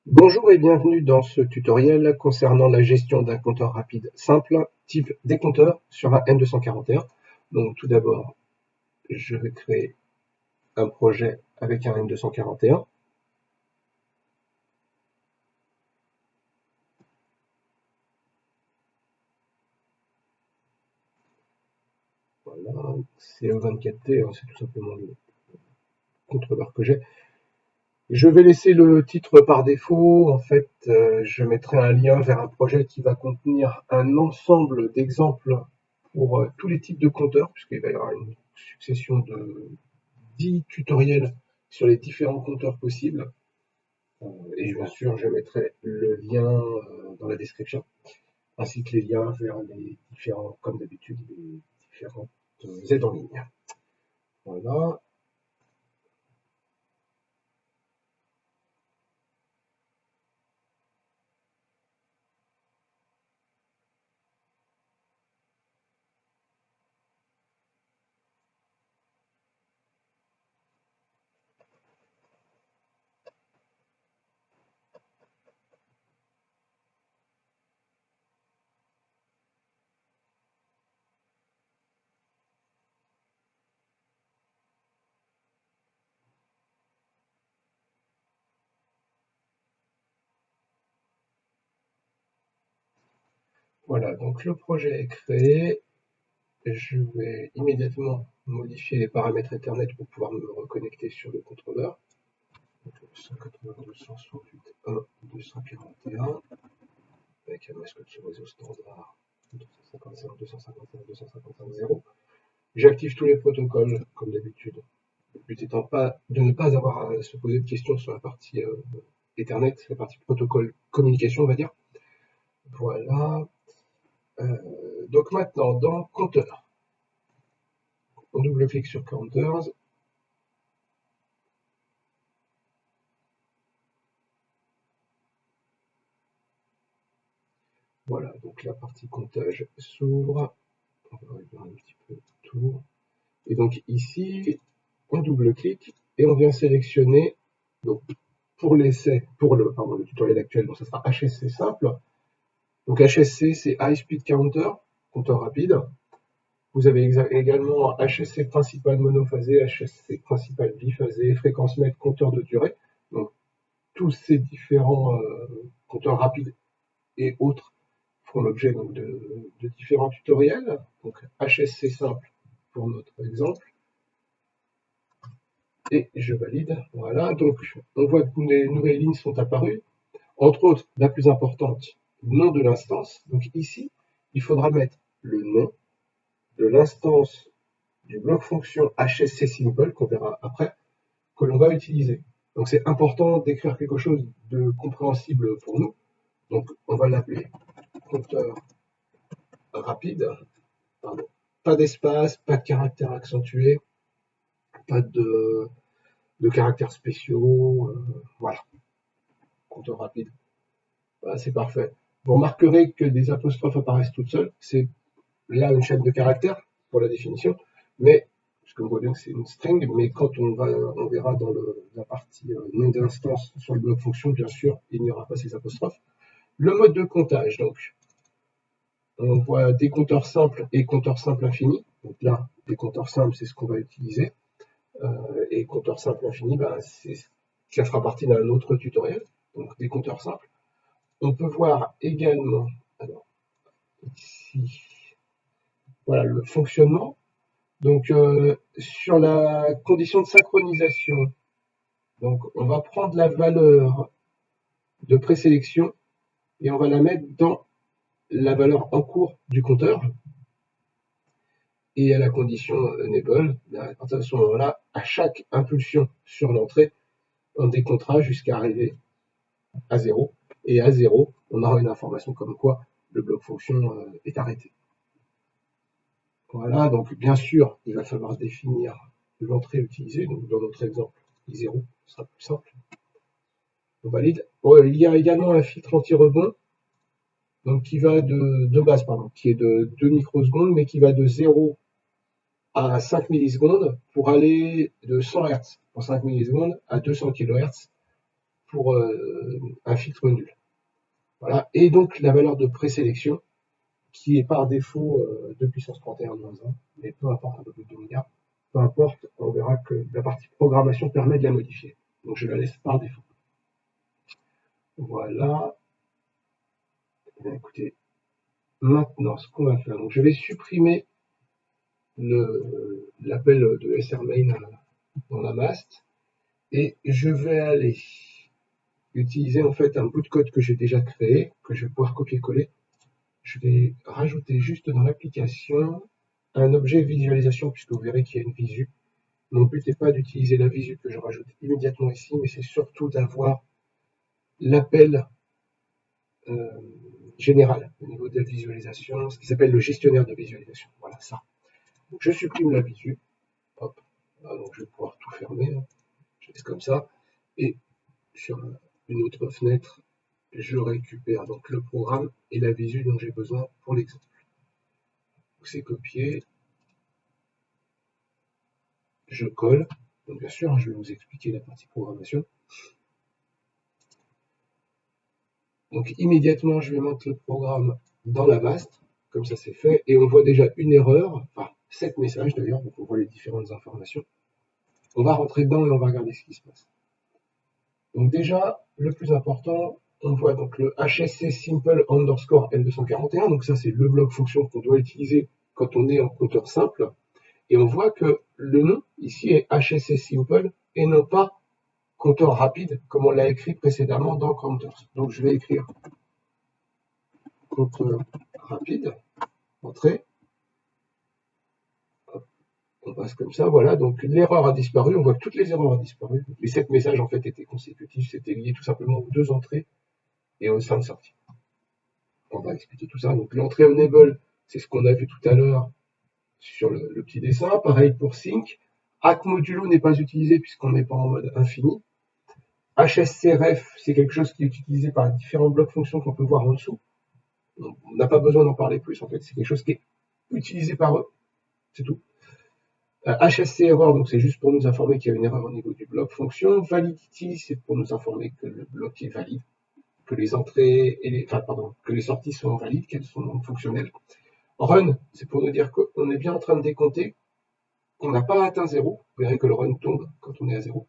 Bonjour et bienvenue dans ce tutoriel concernant la gestion d'un compteur rapide simple type décompteur sur un M241. Donc tout d'abord, je vais créer un projet avec un M241. Voilà, c'est E24T, c'est tout simplement le contrôleur que j'ai. Je vais laisser le titre par défaut. En fait, je mettrai un lien vers un projet qui va contenir un ensemble d'exemples pour tous les types de compteurs, puisqu'il va y avoir une succession de 10 tutoriels sur les différents compteurs possibles. Et bien sûr, je mettrai le lien dans la description, ainsi que les liens vers les différents, comme d'habitude, les différentes aides en ligne. Voilà. Voilà, donc le projet est créé. Je vais immédiatement modifier les paramètres Ethernet pour pouvoir me reconnecter sur le contrôleur. Donc 192.168.1.241 avec un masque de réseau standard 255, 255, 255.0. J'active tous les protocoles comme d'habitude. Le but étant pas de ne pas avoir à se poser de questions sur la partie Ethernet, la partie protocole communication, on va dire. Voilà. Donc maintenant, dans Compteur, on double-clique sur Counters. Voilà, donc la partie comptage s'ouvre. On va réduire un petit peu tout. Et donc ici, on double-clique et on vient sélectionner, donc pour l'essai, pour le tutoriel actuel, donc ça sera HSC simple. Donc HSC, c'est High Speed Counter, compteur rapide. Vous avez également HSC principal monophasé, HSC principal biphasé, fréquence mètre, compteur de durée. Donc tous ces différents compteurs rapides et autres font l'objet de différents tutoriels. Donc HSC simple pour notre exemple. Et je valide. Voilà, donc on voit que les nouvelles lignes sont apparues. Entre autres, la plus importante, le nom de l'instance. Donc ici, il faudra mettre le nom de l'instance du bloc fonction HSC simple, qu'on verra après, que l'on va utiliser. Donc c'est important d'écrire quelque chose de compréhensible pour nous. Donc on va l'appeler compteur rapide. Pardon. Pas d'espace, pas de caractères accentués, pas de caractères spéciaux. Voilà, compteur rapide. Voilà, c'est parfait. Vous remarquerez que des apostrophes apparaissent toutes seules. C'est là une chaîne de caractères pour la définition, mais parce qu'on voit bien que c'est une string, mais quand on verra dans la partie nom d'instance sur le bloc fonction, bien sûr, il n'y aura pas ces apostrophes. Le mode de comptage, donc, on voit des compteurs simples et compteurs simples infinis. Donc là, des compteurs simples, c'est ce qu'on va utiliser. Et compteurs simples infinis, ben, ça fera partie d'un autre tutoriel. Donc des compteurs simples. On peut voir également, alors, ici, voilà, le fonctionnement. Donc, sur la condition de synchronisation, donc on va prendre la valeur de présélection et on va la mettre dans la valeur en cours du compteur. Et à la condition enable, à partir de ce moment-là, à chaque impulsion sur l'entrée, on décomptera jusqu'à arriver à 0. Et à 0, on aura une information comme quoi le bloc fonction est arrêté. Voilà, donc bien sûr, il va falloir définir l'entrée utilisée. Donc dans notre exemple, I0, ce sera plus simple. On valide. Il y a également un filtre anti-rebond, donc qui va de base, pardon, qui est de 2 microsecondes, mais qui va de 0 à 5 millisecondes pour aller de 100 Hz pour 5 millisecondes à 200 kHz pour un filtre nul. Voilà. Et donc la valeur de présélection, qui est par défaut de puissance 31-1, mais peu importe, un peu plus de 2 milliards, peu importe, on verra que la partie programmation permet de la modifier. Donc je la laisse par défaut. Voilà. Bien, écoutez, maintenant ce qu'on va faire, donc je vais supprimer l'appel de SRMain dans la mast, et je vais aller utiliser en fait un bout de code que j'ai déjà créé, que je vais pouvoir copier-coller. Je vais rajouter juste dans l'application un objet visualisation, puisque vous verrez qu'il y a une visu. Mon but n'est pas d'utiliser la visu que je rajoute immédiatement ici, mais c'est surtout d'avoir l'appel général au niveau de la visualisation, ce qui s'appelle le gestionnaire de visualisation. Voilà ça. Donc, je supprime la visu. Hop. Voilà, donc je vais pouvoir tout fermer. Je laisse comme ça. Et sur une autre fenêtre, je récupère donc le programme et la visu dont j'ai besoin pour l'exemple. C'est copié. Je colle. Donc bien sûr, je vais vous expliquer la partie programmation. Donc immédiatement, je vais mettre le programme dans la mast, comme ça c'est fait, et on voit déjà une erreur, enfin 7 messages d'ailleurs, donc on voit les différentes informations. On va rentrer dedans et on va regarder ce qui se passe. Donc déjà, le plus important, on voit donc le HSC simple underscore N241, donc ça c'est le bloc fonction qu'on doit utiliser quand on est en compteur simple, et on voit que le nom ici est HSC simple et non pas compteur rapide, comme on l'a écrit précédemment dans counters. Donc je vais écrire compteur rapide, entrée, on passe comme ça, voilà, donc l'erreur a disparu, on voit que toutes les erreurs ont disparu, les 7 messages en fait étaient consécutifs, c'était lié tout simplement aux 2 entrées et aux 5 sorties. On va expliquer tout ça, donc l'entrée enable, c'est ce qu'on a vu tout à l'heure sur le petit dessin, pareil pour sync, hack modulo n'est pas utilisé puisqu'on n'est pas en mode infini, HSCRF, c'est quelque chose qui est utilisé par différents blocs fonctions qu'on peut voir en dessous, on n'a pas besoin d'en parler plus, en fait, c'est quelque chose qui est utilisé par eux, c'est tout. HSC error, donc c'est juste pour nous informer qu'il y a une erreur au niveau du bloc fonction. Validity, c'est pour nous informer que le bloc est valide, que les entrées et que les sorties sont valides, qu'elles sont fonctionnelles. Run, c'est pour nous dire qu'on est bien en train de décompter, qu'on n'a pas atteint 0. Vous verrez que le run tombe quand on est à 0.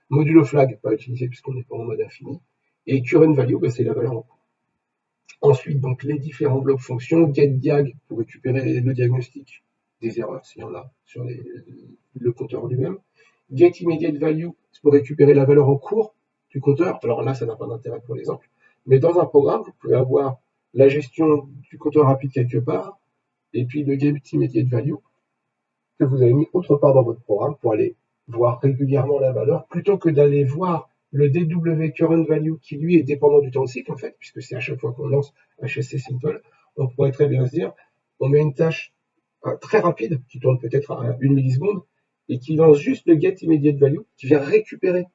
Modulo flag, pas utilisé puisqu'on n'est pas en mode infini. Et current value, c'est la valeur en cours. Ensuite, donc les différents blocs fonctions, getDiag pour récupérer le diagnostic des erreurs s'il y en a sur le compteur lui-même. GetImmediateValue, c'est pour récupérer la valeur en cours du compteur. Alors là, ça n'a pas d'intérêt pour l'exemple. Mais dans un programme, vous pouvez avoir la gestion du compteur rapide quelque part, et puis le GetImmediateValue que vous avez mis autre part dans votre programme pour aller voir régulièrement la valeur, plutôt que d'aller voir le DW current value qui lui est dépendant du temps de cycle en fait, puisque c'est à chaque fois qu'on lance HSC simple, on pourrait très bien se dire, on met une tâche très rapide qui tourne peut-être à 1 milliseconde et qui lance juste le get immediate value qui vient récupérer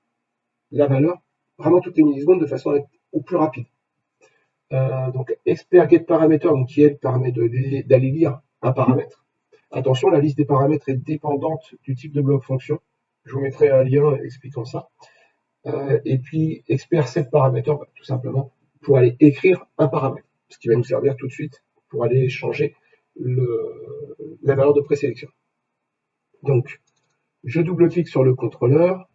la valeur vraiment toutes les millisecondes de façon à être au plus rapide. Donc expert get parameter, donc qui elle permet d'aller lire un paramètre. Attention, la liste des paramètres est dépendante du type de bloc fonction. Je vous mettrai un lien expliquant ça. Et puis expert set parameter, tout simplement pour aller écrire un paramètre, ce qui va nous servir tout de suite pour aller changer la valeur de présélection. Donc, je double-clique sur le contrôleur.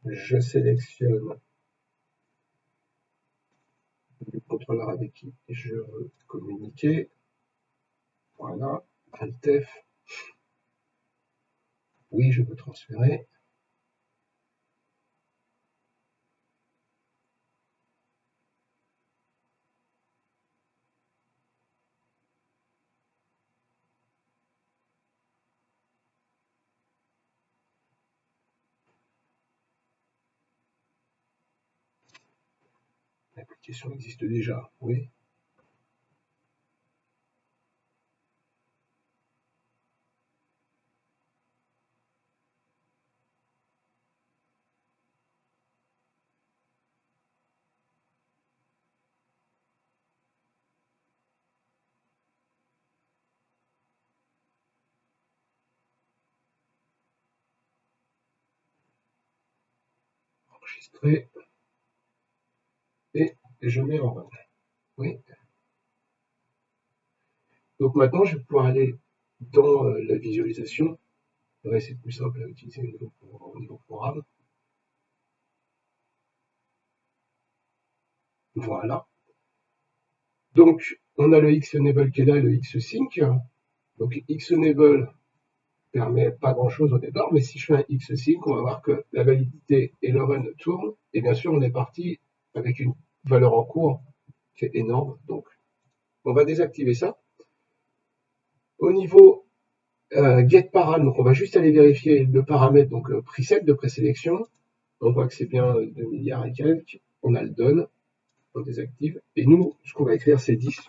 Je sélectionne le contrôleur avec qui je veux communiquer. Voilà, Alt F. Oui, je peux transférer. L'application existe déjà, oui. enregistrer et je mets en run. Oui. Donc maintenant, je vais pouvoir aller dans la visualisation. Ouais, c'est plus simple à utiliser au niveau programme. Voilà. Donc, on a le Xenable qui est là et le Xsync. Donc, Xenable permet pas grand chose au départ, mais si je fais un Xsync, on va voir que la validité et le run tournent. Et bien sûr, on est parti avec une valeur en cours qui est énorme. Donc, on va désactiver ça. Au niveau getParam, donc on va juste aller vérifier le paramètre, donc preset de présélection. On voit que c'est bien 2 milliards et quelques. On a le done, on désactive. Et nous, ce qu'on va écrire, c'est 10.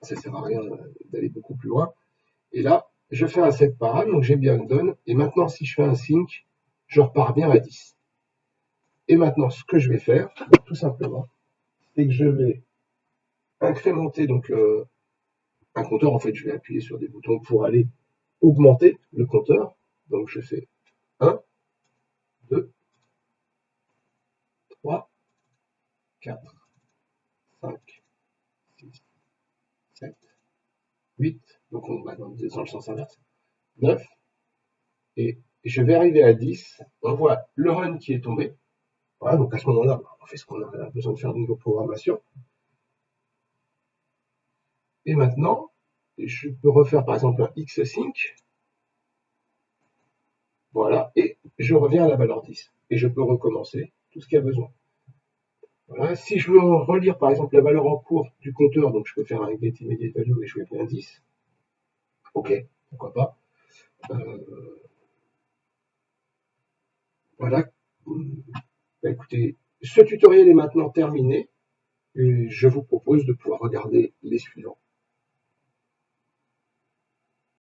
Ça sert à rien d'aller beaucoup plus loin. Et là, je fais un set param, donc j'ai bien le done. Et maintenant, si je fais un sync, je repars bien à 10. Et maintenant, ce que je vais faire, tout simplement, c'est que je vais incrémenter donc un compteur. En fait, je vais appuyer sur des boutons pour aller augmenter le compteur. Donc, je fais 1, 2, 3, 4, 5, 6, 7, 8. Donc, on va dans le sens inverse. 9. Et je vais arriver à 10. On voit le run qui est tombé. Voilà, donc à ce moment-là, on fait ce qu'on a besoin de faire de niveau programmation. Et maintenant, je peux refaire par exemple un Xsync. Voilà, et je reviens à la valeur 10. Et je peux recommencer tout ce qu'il y a besoin. Voilà. Si je veux relire par exemple la valeur en cours du compteur, donc je peux faire un get immediate value et je vais bien 10. Ok, pourquoi pas. Voilà. Bah, écoutez, ce tutoriel est maintenant terminé et je vous propose de pouvoir regarder les suivants.